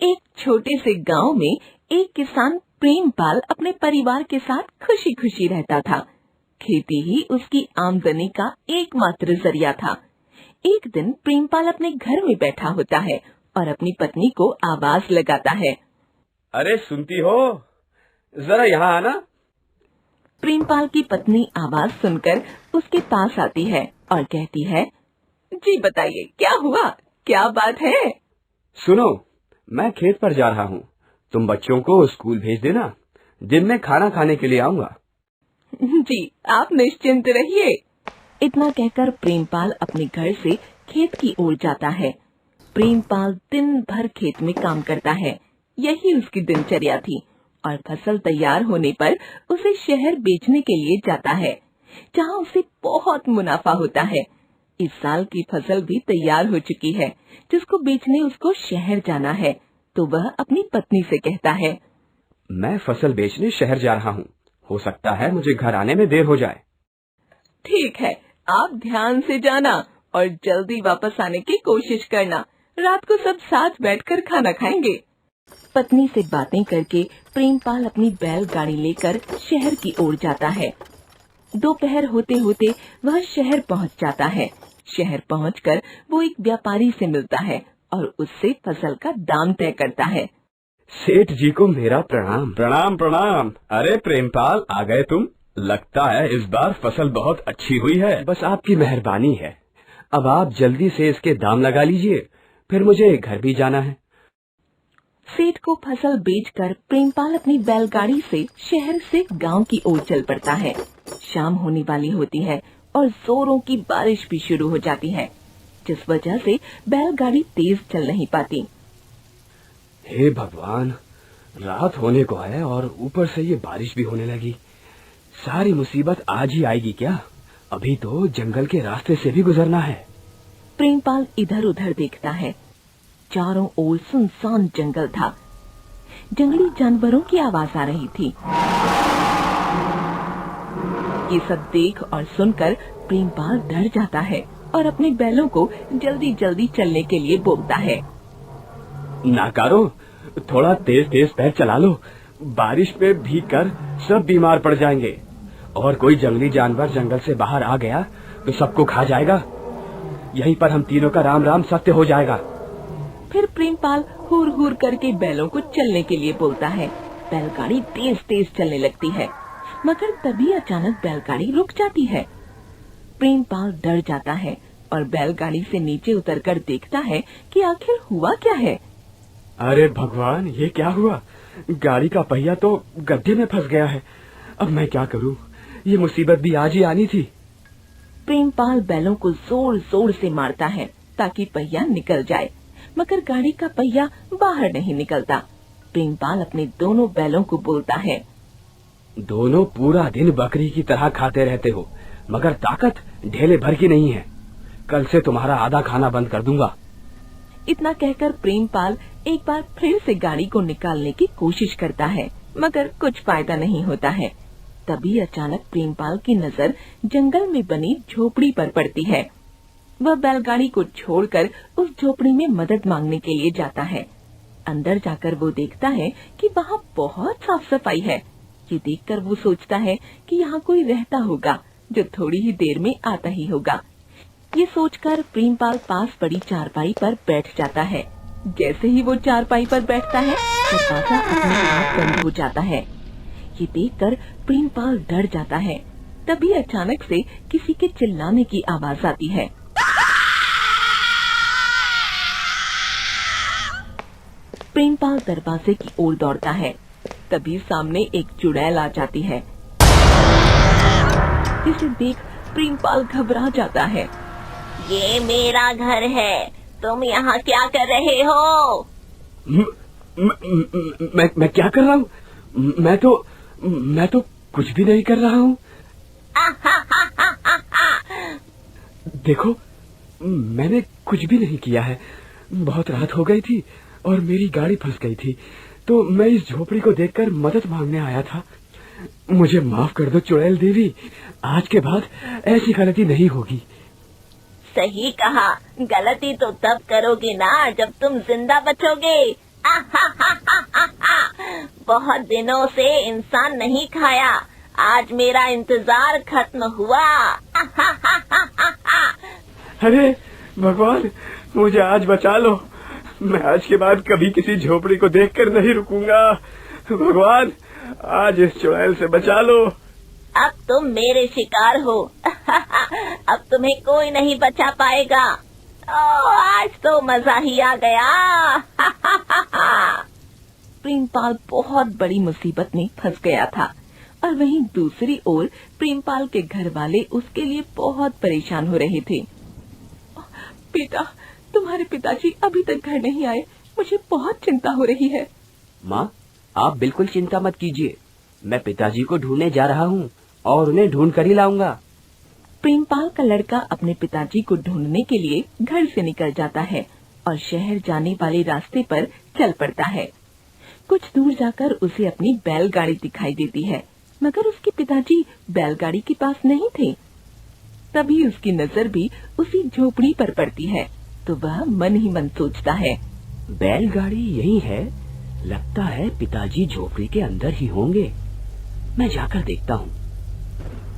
एक छोटे से गांव में एक किसान प्रेमपाल अपने परिवार के साथ खुशी खुशी रहता था। खेती ही उसकी आमदनी का एकमात्र जरिया था। एक दिन प्रेमपाल अपने घर में बैठा होता है और अपनी पत्नी को आवाज लगाता है। अरे सुनती हो, जरा यहाँ आना। प्रेमपाल की पत्नी आवाज सुनकर उसके पास आती है और कहती है, जी बताइए, क्या हुआ, क्या बात है? सुनो, मैं खेत पर जा रहा हूँ। तुम बच्चों को स्कूल भेज देना, दिन में खाना खाने के लिए आऊँगा। जी, आप निश्चिंत रहिए। इतना कहकर प्रेमपाल अपने घर से खेत की ओर जाता है। प्रेमपाल दिन भर खेत में काम करता है, यही उसकी दिनचर्या थी। और फसल तैयार होने पर उसे शहर बेचने के लिए जाता है, जहाँ उसे बहुत मुनाफा होता है। इस साल की फसल भी तैयार हो चुकी है, जिसको बेचने उसको शहर जाना है। तो वह अपनी पत्नी से कहता है, मैं फसल बेचने शहर जा रहा हूँ, हो सकता है मुझे घर आने में देर हो जाए। ठीक है, आप ध्यान से जाना और जल्दी वापस आने की कोशिश करना। रात को सब साथ बैठकर खाना खाएंगे। पत्नी से बातें करके प्रेमपाल अपनी बैलगाड़ी लेकर शहर की ओर जाता है। दोपहर होते होते वह शहर पहुंच जाता है। शहर पहुंचकर वो एक व्यापारी से मिलता है और उससे फसल का दाम तय करता है। सेठ जी को मेरा प्रणाम। प्रणाम प्रणाम। अरे प्रेमपाल, आ गए तुम। लगता है इस बार फसल बहुत अच्छी हुई है। बस आपकी मेहरबानी है। अब आप जल्दी से इसके दाम लगा लीजिए, फिर मुझे घर भी जाना है। सेठ को फसल बेचकर प्रेमपाल अपनी बैलगाड़ी से शहर से गांव की ओर चल पड़ता है। शाम होने वाली होती है और जोरों की बारिश भी शुरू हो जाती है, जिस वजह से बैलगाड़ी तेज चल नहीं पाती। हे भगवान, रात होने को है और ऊपर से ये बारिश भी होने लगी। सारी मुसीबत आज ही आएगी क्या? अभी तो जंगल के रास्ते से भी गुजरना है। प्रेमपाल इधर उधर देखता है। चारों ओर सुनसान जंगल था। जंगली जानवरों की आवाज आ रही थी। ये सब देख और सुनकर प्रेमपाल डर जाता है और अपने बैलों को जल्दी जल्दी चलने के लिए बोलता है। नाकारो, थोड़ा तेज तेज पैर चला लो। बारिश में भीग कर सब बीमार पड़ जाएंगे, और कोई जंगली जानवर जंगल से बाहर आ गया तो सबको खा जाएगा। यहीं पर हम तीनों का राम राम सत्य हो जाएगा। फिर प्रेमपाल हुर हुर करके बैलों को चलने के लिए बोलता है। बैलगाड़ी तेज तेज चलने लगती है, मगर तभी अचानक बैलगाड़ी रुक जाती है। प्रेमपाल डर जाता है और बैलगाड़ी से नीचे उतरकर देखता है कि आखिर हुआ क्या है। अरे भगवान, ये क्या हुआ? गाड़ी का पहिया तो गड्ढे में फंस गया है। अब मैं क्या करूं? ये मुसीबत भी आज ही आनी थी। प्रेमपाल बैलों को जोर जोर से मारता है ताकि पहिया निकल जाए, मगर गाड़ी का पहिया बाहर नहीं निकलता। प्रेमपाल अपने दोनों बैलों को बोलता है, दोनों पूरा दिन बकरी की तरह खाते रहते हो, मगर ताकत ढेले भर की नहीं है। कल से तुम्हारा आधा खाना बंद कर दूंगा। इतना कहकर प्रेमपाल एक बार फिर से गाड़ी को निकालने की कोशिश करता है, मगर कुछ फायदा नहीं होता है। तभी अचानक प्रेमपाल की नजर जंगल में बनी झोपड़ी पर पड़ती है। वह बैलगाड़ी को छोड़कर उस झोपड़ी में मदद मांगने के लिए जाता है। अंदर जाकर वो देखता है कि वहाँ बहुत साफ सफाई है। ये देखकर वो सोचता है कि यहाँ कोई रहता होगा, जो थोड़ी ही देर में आता ही होगा। ये सोचकर प्रेमपाल पास पड़ी चारपाई पर बैठ जाता है। जैसे ही वो चारपाई पर बैठता है, दरवाजा अपने आप बंद हो जाता है। ये देखकर प्रेमपाल डर जाता है। तभी अचानक से किसी के चिल्लाने की आवाज आती है। प्रेमपाल दरवाजे की ओर दौड़ता है। तभी सामने एक चुड़ैल आ जाती है। इसे देख प्रेमपाल घबरा जाता है। ये मेरा घर है, तुम यहाँ क्या कर रहे हो? मैं क्या कर रहा हूँ? मैं तो कुछ भी नहीं कर रहा हूँ। देखो, मैंने कुछ भी नहीं किया है। बहुत रात हो गई थी और मेरी गाड़ी फंस गई थी, तो मैं इस झोपड़ी को देखकर मदद मांगने आया था। मुझे माफ कर दो चुड़ैल देवी, आज के बाद ऐसी गलती नहीं होगी। सही कहा, गलती तो तब करोगे ना जब तुम जिंदा बचोगे। बहुत दिनों से इंसान नहीं खाया, आज मेरा इंतजार खत्म हुआ। अरे भगवान, मुझे आज बचा लो। मैं आज के बाद कभी किसी झोपड़ी को देखकर नहीं रुकूंगा। भगवान, आज इस चुड़ैल से बचा लो। अब तुम मेरे शिकार हो। अब तुम्हें कोई नहीं बचा पाएगा। आज तो मजा ही आ गया। प्रेमपाल बहुत बड़ी मुसीबत में फंस गया था और वहीं दूसरी ओर प्रेमपाल के घर वाले उसके लिए बहुत परेशान हो रहे थे। बेटा, तुम्हारे पिताजी अभी तक घर नहीं आए, मुझे बहुत चिंता हो रही है। माँ, आप बिल्कुल चिंता मत कीजिए, मैं पिताजी को ढूंढने जा रहा हूँ और उन्हें ढूंढ कर ही लाऊंगा। प्रेमपाल का लड़का अपने पिताजी को ढूंढने के लिए घर से निकल जाता है और शहर जाने वाले रास्ते पर चल पड़ता है। कुछ दूर जाकर उसे अपनी बैलगाड़ी दिखाई देती है, मगर उसके पिताजी बैलगाड़ी के पास नहीं थे। तभी उसकी नजर भी उसी झोपड़ी पर पड़ती है, तो वह मन ही मन सोचता है, बैलगाड़ी यही है, लगता है पिताजी झोपड़ी के अंदर ही होंगे, मैं जाकर देखता हूँ।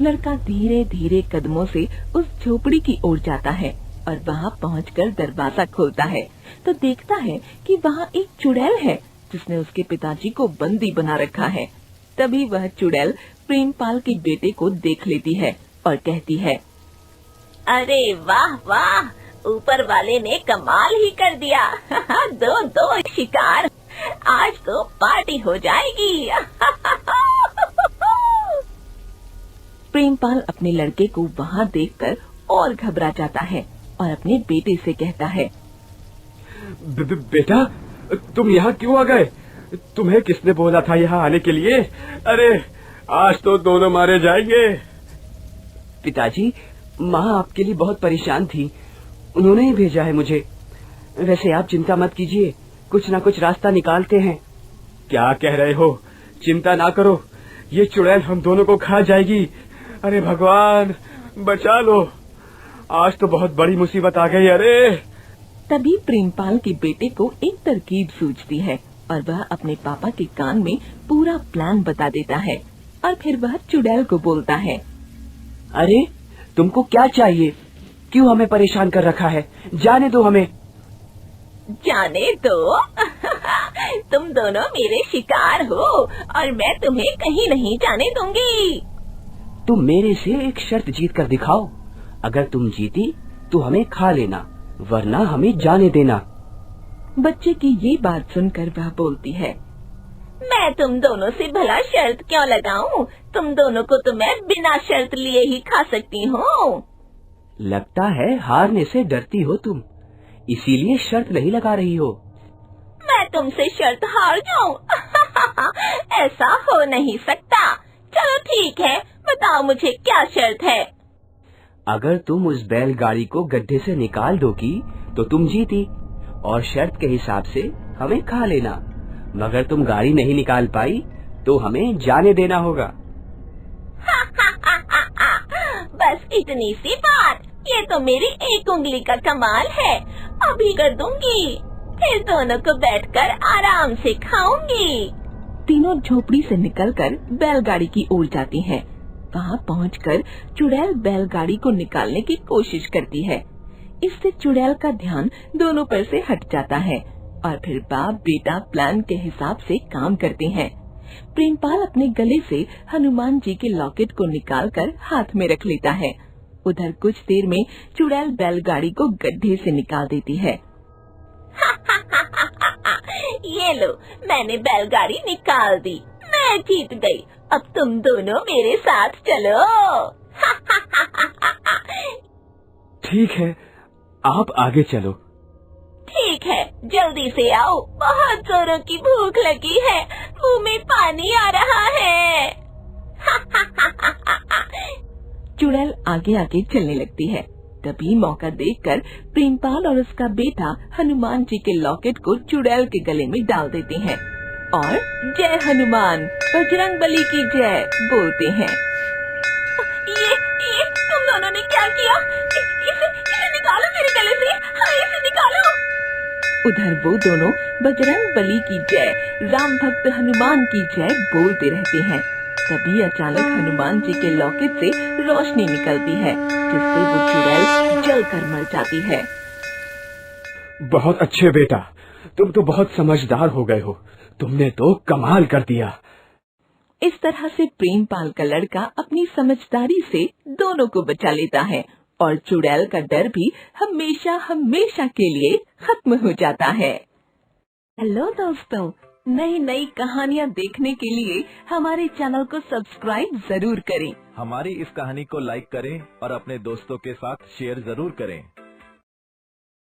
लड़का धीरे धीरे कदमों से उस झोपड़ी की ओर जाता है और वहाँ पहुंचकर दरवाजा खोलता है तो देखता है कि वहाँ एक चुड़ैल है जिसने उसके पिताजी को बंदी बना रखा है। तभी वह चुड़ैल प्रेमपाल के बेटे को देख लेती है और कहती है, अरे वाह वाह, ऊपर वाले ने कमाल ही कर दिया। दो दो शिकार, आज तो पार्टी हो जाएगी। प्रेमपाल अपने लड़के को वहाँ देखकर और घबरा जाता है और अपने बेटे से कहता है, बेटा, तुम यहाँ क्यों आ गए? तुम्हें किसने बोला था यहाँ आने के लिए? अरे आज तो दोनों मारे जाएंगे। पिताजी, माँ आपके लिए बहुत परेशान थी, उन्होंने ही भेजा है मुझे। वैसे आप चिंता मत कीजिए, कुछ ना कुछ रास्ता निकालते हैं। क्या कह रहे हो? चिंता ना करो, ये चुड़ैल हम दोनों को खा जाएगी। अरे भगवान, बचा लो, आज तो बहुत बड़ी मुसीबत आ गई। अरे तभी प्रेमपाल के बेटे को एक तरकीब सूझती है और वह अपने पापा के कान में पूरा प्लान बता देता है और फिर वह चुड़ैल को बोलता है, अरे तुमको क्या चाहिए? क्यों हमें परेशान कर रखा है? जाने दो हमें। जाने दो? तुम दोनों मेरे शिकार हो और मैं तुम्हें कहीं नहीं जाने दूंगी। तुम मेरे से एक शर्त जीत कर दिखाओ, अगर तुम जीती तो हमें खा लेना, वरना हमें जाने देना। बच्चे की ये बात सुनकर वह बोलती है, मैं तुम दोनों से भला शर्त क्यों लगाऊं? तुम दोनों को तो मैं बिना शर्त लिए ही खा सकती हूँ। लगता है हारने से डरती हो तुम, इसीलिए शर्त नहीं लगा रही हो। मैं तुमसे शर्त हार जाऊं? ऐसा हो नहीं सकता। चलो ठीक है, बताओ मुझे क्या शर्त है। अगर तुम उस बैलगाड़ी को गड्ढे से निकाल दोगी तो तुम जीती और शर्त के हिसाब से हमें खा लेना, मगर तुम गाड़ी नहीं निकाल पाई तो हमें जाने देना होगा। बस इतनी सी बात, ये तो मेरी एक उंगली का कमाल है। अभी कर दूंगी, फिर दोनों को बैठकर आराम से खाऊंगी। तीनों झोपड़ी से निकलकर बैलगाड़ी की ओर जाती हैं। वहाँ पहुंचकर चुड़ैल बैलगाड़ी को निकालने की कोशिश करती है। इससे चुड़ैल का ध्यान दोनों पर से हट जाता है और फिर बाप बेटा प्लान के हिसाब से काम करते हैं। प्रेमपाल अपने गले से हनुमान जी के लॉकेट को निकालकर हाथ में रख लेता है। उधर कुछ देर में चुड़ैल बैलगाड़ी को गड्ढे से निकाल देती है। ये लो, मैंने बैलगाड़ी निकाल दी, मैं जीत गई। अब तुम दोनों मेरे साथ चलो। ठीक है, आप आगे चलो। ठीक है, जल्दी से आओ, बहुत जोरों की भूख लगी है, मुंह में पानी आ रहा है। चुड़ैल आगे आगे चलने लगती है। तभी मौका देखकर प्रेमपाल और उसका बेटा हनुमान जी के लॉकेट को चुड़ैल के गले में डाल देते हैं और जय हनुमान बजरंगबली की जय बोलते हैं। ये तुम दोनों ने क्या किया? इसे निकालो मेरे गले से, हाँ, इसे निकालो। उधर वो दोनों बजरंग बली की जय, राम भक्त हनुमान की जय बोलते रहते हैं। तभी अचानक हनुमान जी के लॉकेट से रोशनी निकलती है, जिससे वो चुड़ैल जलकर मर जाती है। बहुत अच्छे बेटा, तुम तो बहुत समझदार हो गए हो। तुमने तो कमाल कर दिया। इस तरह से प्रेमपाल का लड़का अपनी समझदारी से दोनों को बचा लेता है और चुड़ैल का डर भी हमेशा हमेशा के लिए खत्म हो जाता है। हेलो दोस्तों, नई नई कहानियाँ देखने के लिए हमारे चैनल को सब्सक्राइब जरूर करें। हमारी इस कहानी को लाइक करें और अपने दोस्तों के साथ शेयर जरूर करें।